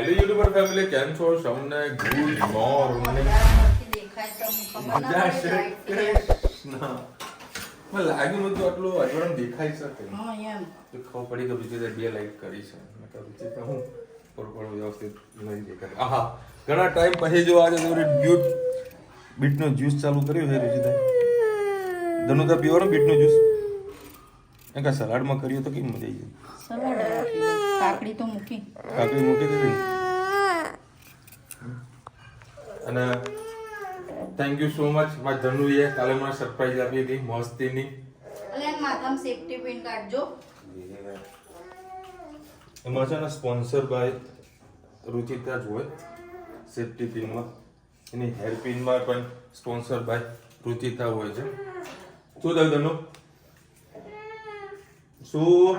Hello YouTuber family, કેમ છો? સૌને ગુડ મોર્નિંગ. જય શ્રી કૃષ્ણ. મને લાગ્યું નતું આટલું અજવાળું દેખાઈ શકે. તો ખબર પડી કે બીજી બે લાઈટ કરી છે. મેં કહ્યું બીજી હું થોડું વ્યવસ્થિત નહીં દેખાય. આહા, ઘણા ટાઈમ પછી જો આજે બીટનો જ્યુસ ચાલુ કર્યું છે રુચિતા. ધનુકા પીવાનો બીટનો જ્યુસ. એ કા સલાડમાં કર્યું તો કેમ મજા આવી જાય? સલાડ કાકડી તો મૂકી દીધી. અને થેન્ક યુ સો મચ મારા ધનુએ કાલે મને સરપ્રાઈઝ આપી હતી મસ્તીની. એટલે માથામાં સેફટી પિન કાઢજો. એમાં છે ને સ્પોન્સર બાય રુચિતા જ હોય. સેફટી પિનમાં એની હેર પિનમાં પણ સ્પોન્સર બાય રુચિતા હોય છે. શું થયું ધનુ? શું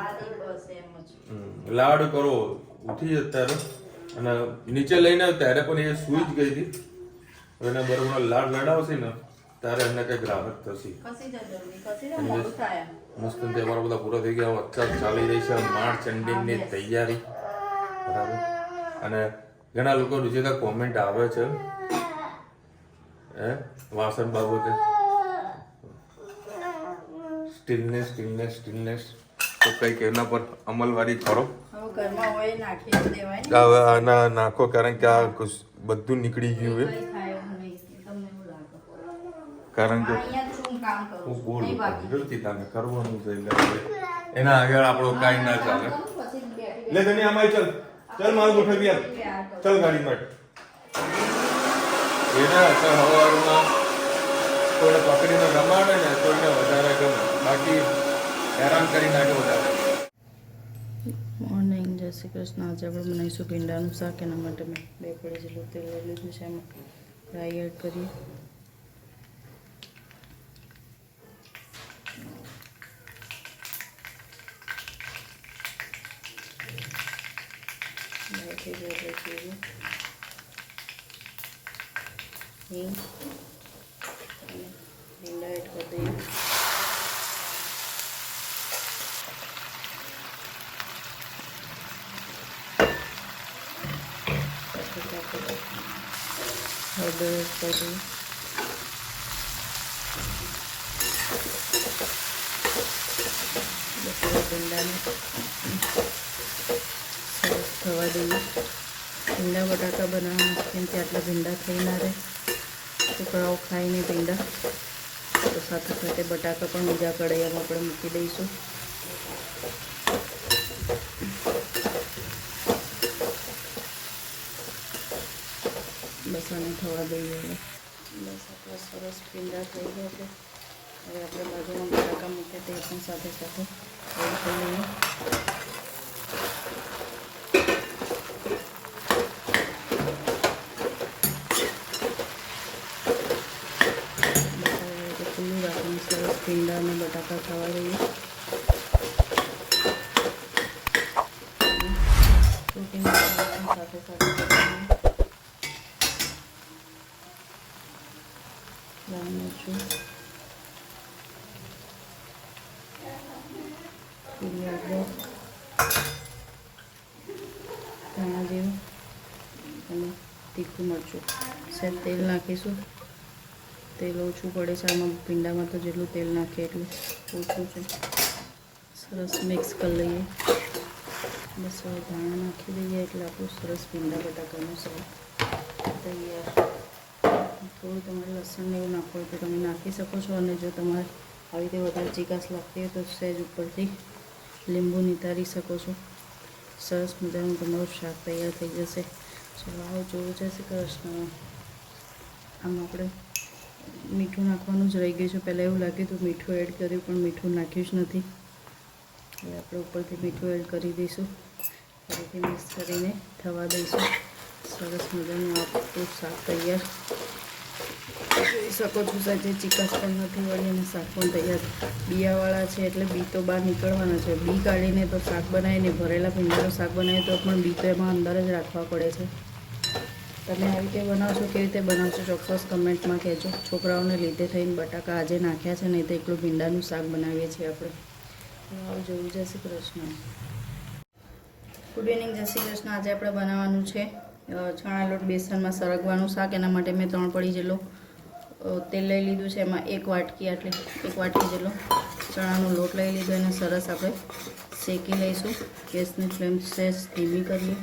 લાડ કરો? ઉઠી જ અત્યારે અને નીચે લઈને આવ્યો ત્યારે પણ એ સૂઈ જ ગઈ હતી. એને બરોબર લાડ લડાવશે ને ત્યારે એને કઈક રાહત થશે. મસ્ત તહેવારો બધા પૂરા થઈ ગયા. અત્યારે ચાલી રહી છે માર્ચ એન્ડિંગની તૈયારી. બરાબર. અને ઘણા લોકો રુચિતા કોમેન્ટ આવે છે વાસણ બાબતે. સ્ટીલનેસ તો કંઈક એના પર અમલવારી કરો. હવે આના નાખો, કારણ કે આ બધું નીકળી ગયું છે. કારણ કે હું બોલું તને કરવાનું છે એટલે એના આગળ આપણો કાંઈ ના ચાલે. લે તને આમાં ચાલ મારું ગોઠવી આલ. ચાલ ગાડી માટે. એના સવારમાં કોઈને પકડીને રમાડે ને તો એને વધારે ગમે, બાકી હેરાન કરી નાખે વધારે. મોર્નિંગ, જય શ્રી કૃષ્ણ. આજે આપણે બનાવીશું ભીંડાનું શાક. એના માટે મેં 2 કળી જેટલું તેલ લઈ લીધું છે. એમાં રાઈ એડ કરીએ. ભીંડા એડ કરી દઈએ. હળદર એડ કરી દઈએ. ભીંડાને સરસ થવા દઈએ. ભીંડા બટાકા બનાવવાના કેમ કે આટલા ભીંડા ખાઈ ના રહે. છોકરાઓ ખાઈ નહીં ભીંડા, તો સાથે સાથે બટાકા પણ બીજા કઢાઈમાં આપણે મૂકી દઈશું. બસ આને થવા દઈએ. બસ આપણા સરસ ભીંડા થઈ ગયા છે. હવે આપણે બાજુમાં બટાકા મૂકીએ તે પણ સાથે સાથે એડ કરી લઈએ. ખુલ્લું રાખીને સરસ ભીંડા અને બટાકા ખાવા દઈએ. પ્રોટીન સાથે સાથે લાલ મરચું, પીલી હળદર, ધાણા જીરું અને તીખું મરચું. સહેજ તેલ નાખીશું. તેલ ઓછું પડે છે આમાં ભીંડામાં, તો જેટલું તેલ નાખીએ એટલું ઓછું છે. સરસ મિક્સ કરી લઈએ. બસ હવે ધાણા નાખી દઈએ એટલે આપણું સરસ ભીંડા બટાકાનું શાક તૈયાર. થોડું તમારે લસણ ને એવું નાખવું હોય તો તમે નાખી શકો છો. અને જો તમારે આવી રીતે વધારે ચીકાશ લાગતી હોય તો સહેજ ઉપરથી લીંબુ નિતારી શકો છો. સરસ મજાનું તમારું શાક તૈયાર થઈ જશે. ચલો આવો જોવું જશે કૃષ્ણ. આમ આપણે મીઠું નાખવાનું જ રહી ગયું છે. પહેલાં એવું લાગ્યું હતું મીઠું એડ કર્યું, પણ મીઠું નાખ્યું જ નથી. હવે આપણે ઉપરથી મીઠું એડ કરી દઈશું. ફરીથી મિક્સ કરીને થવા દઈશું. સરસ મજાનું આપણું શાક તૈયાર. જોઈ શકો છો સાથે ચીકાશ પણ નથી વળી અને શાક પણ તૈયાર. બિયાવાળા છે એટલે બી તો બહાર નીકળવાના છે. બી કાઢીને તો શાક બનાવીને ભરેલા ભીંડાનું શાક બનાવીએ તો પણ બી તો એમાં અંદર જ રાખવા પડે છે. તમે આવી રીતે બનાવશો, કેવી રીતે બનાવશો ચોક્કસ કમેન્ટમાં કહેજો. છોકરાઓને લીધે થઈને બટાકા આજે નાખ્યા છે, નહીં તો એકલું ભીંડાનું શાક બનાવીએ છીએ આપણે. આવું જોવું જશે કૃષ્ણ. ગુડ ઇવનિંગ, જય શ્રી કૃષ્ણ. આજે આપણે બનાવવાનું છે ચણા લોટ બેસનમાં સરગવાનું શાક. એના માટે મેં 3 પડી જેટલો તેલ લઈ લીધું છે. એમાં 1 વાટકી જેટલો ચણાનો લોટ લઈ લીધો. એને સરસ આપણે શેકી લઈશું. ગેસની ફ્લેમ સેજ ધીમી કરીએ.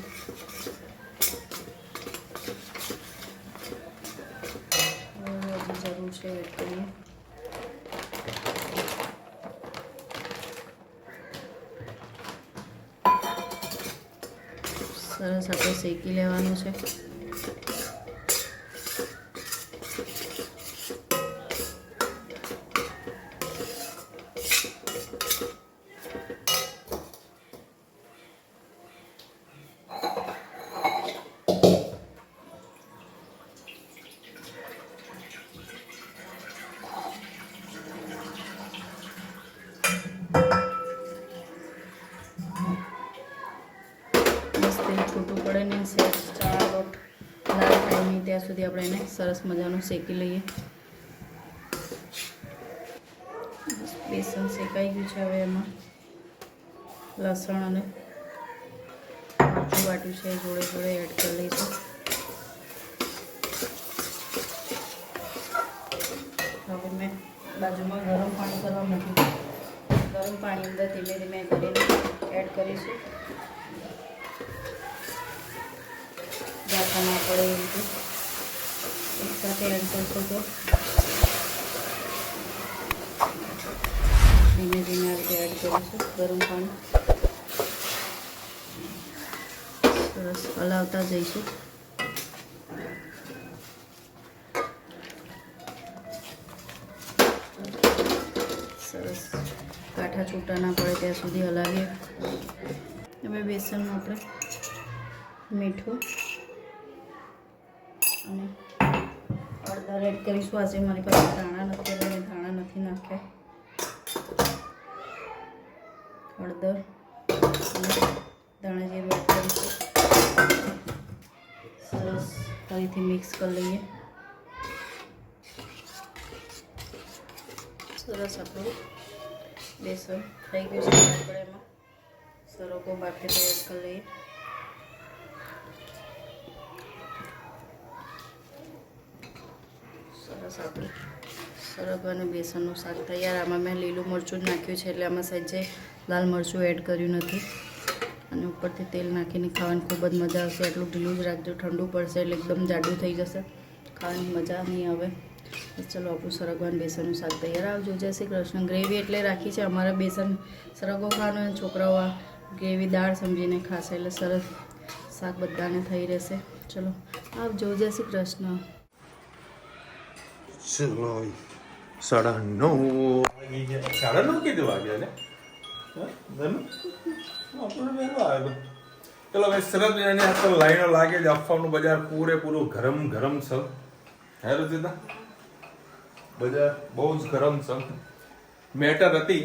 હજી જરૂર છે એડ કરીએ. સરસ આપણે શેકી લેવાનું છે. છૂટું પડે ને સેજ ચણા લોટ લાલ થાય નહીં ત્યાં સુધી આપણે એને સરસ મજાનું શેકી લઈએ. બેસન શેકાઈ ગયું છે. હવે એમાં લસણ અને મરચું વાટ્યું છે જોડે જોડે એડ કરી લઈશું. હવે મેં બાજુમાં ગરમ પાણી કરવા મૂક્યું. ગરમ પાણી અંદર ધીમે ધીમે કરીને એડ કરીશું. ગાંઠા ના પડે એ રીતે એકસાથે એડ કરશો તો ધીમે ધીમે આ રીતે એડ કરીશું ગરમ પાણી. સરસ હલાવતા જઈશું. સરસ ગાંઠા છૂટા ના પડે ત્યાં સુધી હલાવીએ. હવે બેસનમાં આપણે મીઠું અને હળદર એડ કરીશું. આજે મારી પાસે ધાણા નથી એટલે મેં ધાણા નથી નાખ્યા. હળદર અને ધાણા જીરું એડ કરીશું. સરસ ફરીથી મિક્સ કરી લઈએ. સરસ આપણું બેસન થઈ ગયું છે. આપણે એમાં સરગવો બાફીને એડ કરી લઈએ. સરસ આપણું સરગવા અને બેસનનું શાક તૈયાર. આમાં મેં લીલું મરચું જ નાખ્યું છે એટલે આમાં સહેજે લાલ મરચું એડ કર્યું નથી. અને ઉપરથી તેલ નાખીને ખાવાની ખૂબ જ મજા આવશે. એટલું ઢીલું જ રાખજો, ઠંડુ પડશે એટલે એકદમ જાડું થઈ જશે, ખાવાની મજા નહીં આવે. ચલો આપણું સરગવા અને બેસનનું શાક તૈયાર. આવજો. જય શ્રી કૃષ્ણ. ગ્રેવી એટલે રાખી છે અમારે બેસન સરગવો ખાવાનો અને છોકરાઓ આ ગ્રેવી દાળ સમજીને ખાશે એટલે સરસ શાક બધાને થઈ રહેશે. ચલો આવજો. જય શ્રી કૃષ્ણ. ચલો 9:30 કીધું વાગ્યા ને ચલો હવે સરસ મજાની આ તો લાઈનો લાગે જ. અફવાનું બજાર પૂરેપૂરું ગરમ ગરમ છે. હે રુચિતા, બજાર બહુ જ ગરમ છે. મેટર હતી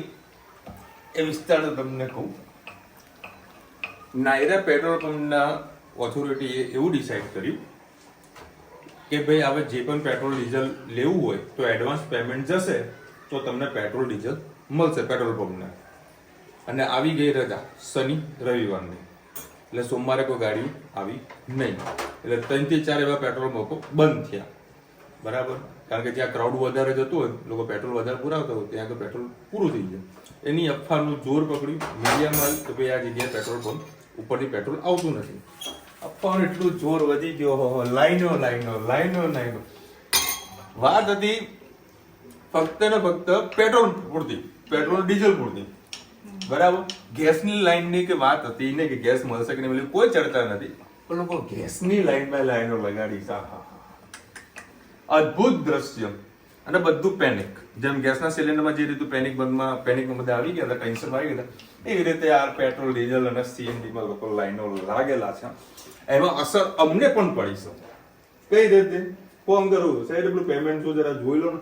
એ વિસ્તાર તમને કહું. નાયરા પેટ્રોલ પંપના ઓથોરિટીએ એવું ડિસાઇડ કર્યું કે ભાઈ હવે જે પણ પેટ્રોલ ડીઝલ લેવું હોય તો એડવાન્સ પેમેન્ટ જશે તો તમને પેટ્રોલ ડીઝલ મળશે પેટ્રોલ પંપને. અને આવી ગઈ રજા શનિ રવિવારની એટલે સોમવારે કોઈ ગાડી આવી નહીં. એટલે 3 થી 4 એવા પેટ્રોલ પંપો બંધ થયા. બરાબર, કારણ કે જ્યાં ક્રાઉડ વધારે જતું હોય, લોકો પેટ્રોલ વધારે પુરાવતા હોય, ત્યાં તો પેટ્રોલ પૂરું થઈ જાય. એની અફવાનું જોર પકડ્યું મીડિયામાં કે ભાઈ આ જગ્યાએ પેટ્રોલ પંપ ઉપરથી પેટ્રોલ આવતું નથી. અફવાનું એટલું જોર વધી ગયો. લાઈનો. વાત હતી ફક્ત ને ફક્ત પેટ્રોલ પૂરતી, પેટ્રોલ ડીઝલ પૂરતી. બરાબર, ગેસની લાઈનની કે વાત હતી ને કે ગેસ મળશે કે નહીં, કોઈ ચર્ચા નથી. પણ લોકો ગેસની લાઈનમાં લાઈનો લગાડી. અદ્ભુત દ્રશ્ય. અને બધું પેનિક. જેમ ગેસના સિલિન્ડરમાં જે રીતે પેનિકમાં બધા આવી ગયા હતા, ટેન્શન આવી ગયા હતા, એવી રીતે આ પેટ્રોલ ડીઝલ અને સીએનજીમાં લોકો લાઈનો લાગેલા છે. એમાં અસર અમને પણ પડી છે. કઈ રીતે? ફોન કરું સાહેબ એટલું પેમેન્ટ શું જરા જોઈ લો ને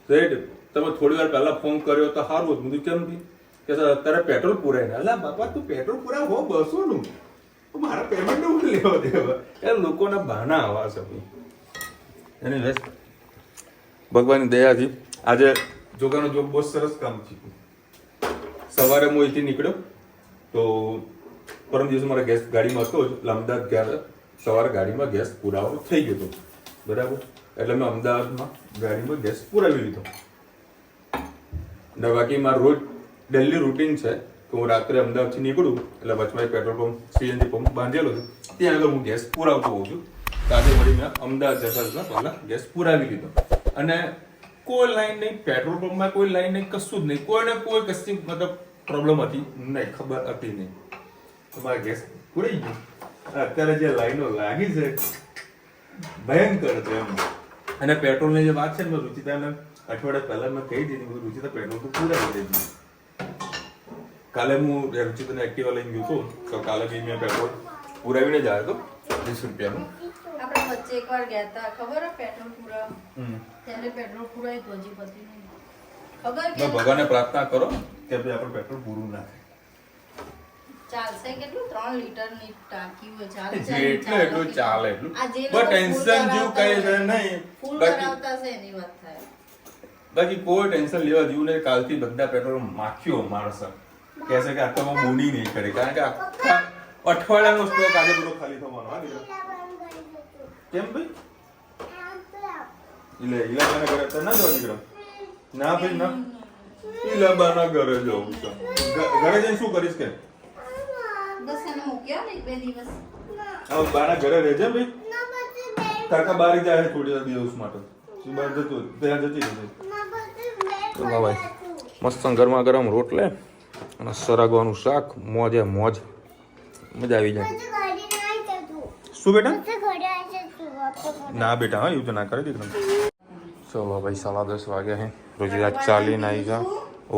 સાહેબ. તમે થોડી વાર પહેલા ફોન કર્યો તો સારું હતું. બધું કેમ થી કે સર અત્યારે પેટ્રોલ પુરાય ને. અલા બાપા તું પેટ્રોલ પુરા હો 200 નું, મારા પેમેન્ટ નું લેવા દેવા. એ લોકોના બહાના આવા છે. એની વેસ્ટ ભગવાનની દયાથી આજે જોગાનો બહુ સરસ કામ થયું. સવારે હું અહીંથી નીકળ્યો તો પરમ દિવસે મારા ગેસ ગાડીમાં હતો જ, એટલે અમદાવાદ ગયા સવારે ગાડીમાં ગેસ પુરાવો થઈ ગયો હતો, બરાબર. એટલે મેં અમદાવાદમાં ગાડીમાં ગેસ પુરાવી લીધો. ને બાકી મારું રોજ ડેલી રૂટીન છે કે હું રાત્રે અમદાવાદથી નીકળું એટલે વચમાં પેટ્રોલ પંપ સીએનજી પંપ બાંધેલો છે, ત્યાં આગળ હું ગેસ પુરાવતો હોઉં છું. આજે વળી મેં અમદાવાદ જતા પહેલાં ગેસ પુરાવી લીધો. અને કોઈ લાઈન નહીં, પેટ્રોલ પંપમાં કોઈ લાઈન નહીં, કશું જ નહીં, કોઈને કોઈ કશી મતલબ પ્રોબ્લેમ હતી નહીં, ખબર હતી નહીં. તમારે ગેસ પુરાઈ ગયો. અત્યારે જે લાઈનો લાગી છે ભયંકર છે એમ. અને પેટ્રોલની જે વાત છે ને, રુચિતાને અઠવાડિયા પહેલા મેં કહી દીધી, રુચિતા પેટ્રોલ તો પુરાવી દેજો. કાલે હું રુચિતાને એક્ટિવા લઈને ગયો હતો, તો કાલે બી મેં પેટ્રોલ પુરાવીને જ આવ્યો હતો 20 રૂપિયાનું. આપણે વચ્ચે એકવાર ગયા હતા, ખબર હે પેટ્રોલ પુરાવ, ત્યારે પેટ્રોલ પુરાય તો હજી પતી નહીં. ખબર કે ભગવાનને પ્રાર્થના કરો કે ભાઈ આપણું પેટ્રોલ પૂરું ના થાય. ચાલશે કેટલું 3 લીટરની ટાંકી હોય, ચાલે જેટલું એટલું ચાલે એટલું, બટ ટેન્શન જેવું કઈ છે નહીં. ફૂલ કરાવતા છે એની વાત થાય. બાકી કોઈ ટેન્શન લેવા જેવું નહીં. કાલથી બધા પેટ્રોલ માખ્યો માણસ કહેશે કે આટલામાં બોની નહીં કરે, કારણ કે આખા અઠવાડિયાનો સ્ટોક આજે બધો ખાલી થવાનો. હા દીકરા કેમ ભાઈ? ઈલાબાના ઘરે તો ના જવા દીકરા. ના ભાઈ ના, ઈલાબાના ઘરે જવું છે. ઘરે જઈને શું કરીશ કે? બાના ઘરે રહેજે ભાઈ. કાકા બારી જાય થોડી દિવસ માટે, બહાર જતો ત્યાં જતી રહેજે. ભાઈ મસ્ત ગરમા ગરમ રોટલે અને સરગવાનું શાક, મોજે મોજ, મજા આવી જાય. શું બેટા? ના બેટા, હા એવું તો ના કરે દીકરા. ચલો ભાઈ 10:30 વાગ્યા હે. રોજી ચાલીને આવી જા.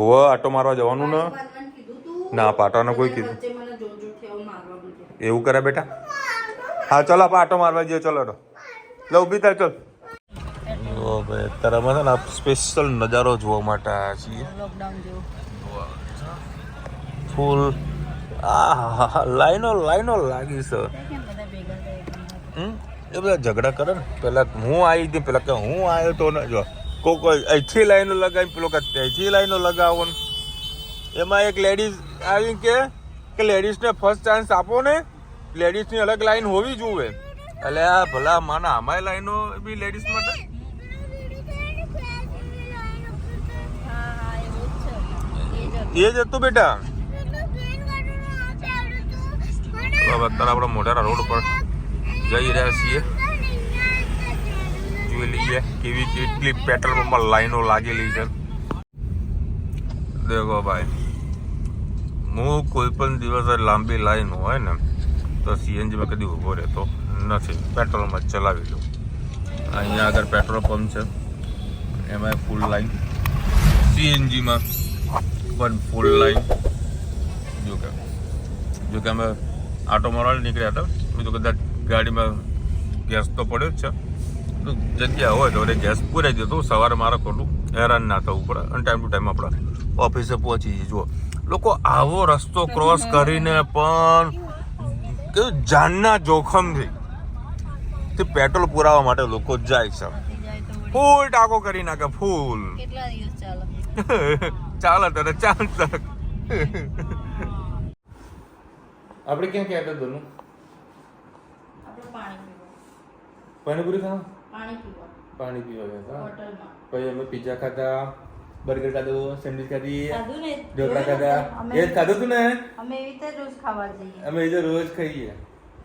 ઓવે આટો મારવા જવાનું ને? ના પાટાને કોઈ કીધું એવું કરે બેટા? હા ચલો આપણે આટો મારવા જઈએ. ચલો તો લો ઊભી થાય. ચલ ભાઈ અત્યારે અમે છે ને સ્પેશિયલ નજારો જોવા માટે આવ્યા છીએ. ફૂલ લાઈનો લાગી છે. એ બધા ઝઘડા કરે ને. પેલા હું આવી હતી, પેલા કે હું આવ્યો તો ને, જો કોઈ અહીંથી લાઈનો લગાવી, પેલો કે ત્યાંથી લાઈનો લગાવો ને. એમાં એક લેડીઝ આવી કે લેડીઝને ફર્સ્ટ ચાન્સ આપો ને, લેડીઝની અલગ લાઈન હોવી જોઈએ. એટલે આ ભલા માના આમાંય લાઈનો બી લેડીઝ માટે. એ જ હતું બેટા. અત્યારે આપણે મોઢેરા રોડ પર જઈ રહ્યા છીએ. જોઈ લઈએ કેવી કેટલી પેટ્રોલ પંપમાં લાઈનો લાગેલી છે. દેખો ભાઈ, હું કોઈ પણ દિવસ લાંબી લાઈન હોય ને તો સીએનજીમાં કદી ઊભો રહેતો નથી, પેટ્રોલમાં જ ચલાવી લઉં. અહીંયા આગળ પેટ્રોલ પંપ છે, એમાં ફૂલ લાઈન. સીએનજીમાં પણ ફૂલ લાઈન. જો કે અમે આટો મારવા નીકળ્યા હતા, બીજું કદાચ ગાડીમાં ગેસ તો પડ્યો જ છે, તો જગ્યા હોય તો ગેસ પૂરાઈ દે તો સવારે મારે ખોટું હેરાન ના થવું પડે અને ટાઈમ ટુ ટાઈમ આપણે ઓફિસે પહોંચી જઈએ. જુઓ લોકો આવો રસ્તો ક્રોસ કરીને પણ કેવું જાનના જોખમથી તે પેટ્રોલ પુરાવા માટે લોકો જાય છે. ફૂલ ટાંકો કરી નાખે, ફૂલ. કેટલા દિવસ ચાલે? ચાલે ત્યારે ચાલશે. આપણે ક્યાં ગયા હતા દોનું? આપણે પાણી પાણીપુરી ખાવા? પાણી પાણી પીવા પીવા ગયા હતા. હોટલમાં. પછી અમે પિઝા ખાધા, બર્ગર ખાધું, સેન્ડવિચ ખાધી, ખાધું ને? ઢોકળા ખાધા. એ જ ખાધું તું ને? અમે એવી રીતે રોજ ખાવા જઈએ. અમે એ તો રોજ ખાઈએ.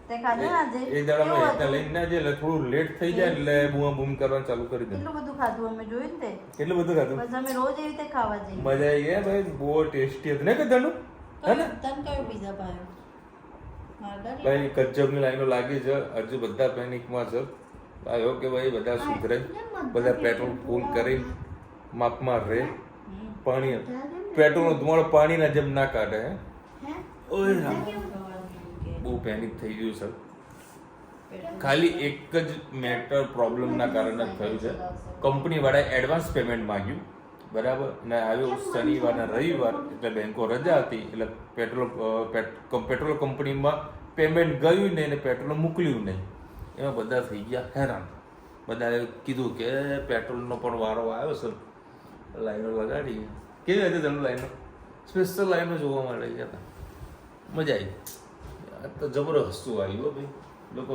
તે ખાધું ને આજે? એ દાડામાં એટલા લઈને ના જઈએ એટલે થોડું લેટ થઈ જાય એટલે બૂમ બૂમ કરવાનું ચાલુ કરી દે. કેટલું બધું ખાધું અમે જોયું ને તે. કેટલું બધું ખાધું? બસ અમે રોજ એવી રીતે ખાવા જઈએ. મજા આવી ગયા ભાઈ, બહુ ટેસ્ટી હતું ને કદાનું, હે ને? તને કયો પીઝા ભાવ્યો? ભાઈ કજબની લાઈનો લાગી છે, હજુ બધા પેનિકમાં છે. આવ્યો કે ભાઈ બધા સુધરે, બધા પેટ્રોલ ફૂલ કરી માપમાં રહે. પાણી પેટ્રોલનો ધુમાડો પાણીના જેમ ના કાઢે. હે બહુ પેનિક થઈ ગયું છે. ખાલી એક જ મેટર પ્રોબ્લેમના કારણે થયું છે. કંપની વાળાએ એડવાન્સ પેમેન્ટ માંગ્યું, બરાબર, ને આવ્યો શનિવાર ને રવિવાર એટલે બેંકો રજા હતી એટલે પેટ્રોલ કંપનીમાં પેમેન્ટ ગયું નહીં ને પેટ્રોલ મોકલ્યું નહીં. એમાં બધા થઈ ગયા હેરાન. બધાએ કીધું કે પેટ્રોલનો પણ વારો આવ્યો છે, લાઈનો લગાડી. કેવી હતી તમે લાઈનો? સ્પેશિયલ લાઈનો જોવા માટે ગયા હતા, મજા આવી. આ તો જબરો હસવું આવ્યું હો ભાઈ. લોકો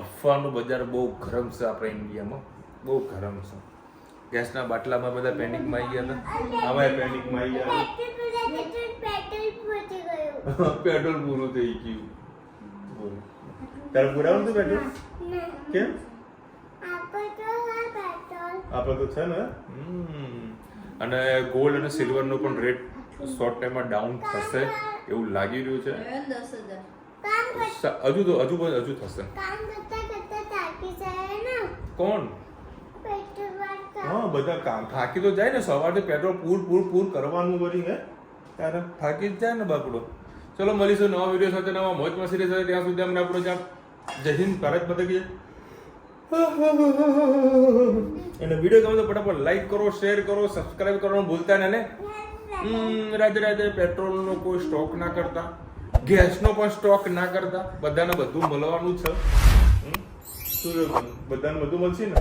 અફવાનું બજાર બહુ ગરમ છે આપણે ઇન્ડિયામાં, બહુ ગરમ છે. ગેસના બાટલામાં બધા પેનિકમાં આવી ગયા હતા, આમાં પેનિકમાં આવી ગયા. પેટ્રોલ પૂરું થઈ ગયું. બોલ, તારે પુરાવાનું હતું પેટ્રોલ? કેમ? આપણે તો છે ને. અને ગોલ્ડ અને સિલ્વરનો પણ રેટ શોર્ટ ટાઈમમાં ડાઉન થશે એવું લાગી રહ્યું છે. 10,000 હજુ થશે. કોણ? હા, બધા કામ થાકી તો જાય ને. સવારથી પેટ્રોલ પૂર કરવાનું બની હે ત્યારે થાકી જ જાય ને બાપડો. ચલો મળીશું નવા વિડીયો સાથે, નવા મોજ મસ્તી સાથે. ત્યાં સુધી અમને આપણો જય હિન્દ, ભારત માતા કી જય. અને વિડીયો ગમે તો ફટાફટ લાઈક કરો, શેર કરો, સબસ્ક્રાઇબ કરવાનું ભૂલતા ને. રાધે પેટ્રોલનો કોઈ સ્ટોક ના કરતા, ગેસનો પણ સ્ટોક ના કરતા. બધાને બધું મળવાનું છે. શું બધાને બધું મળશે ને.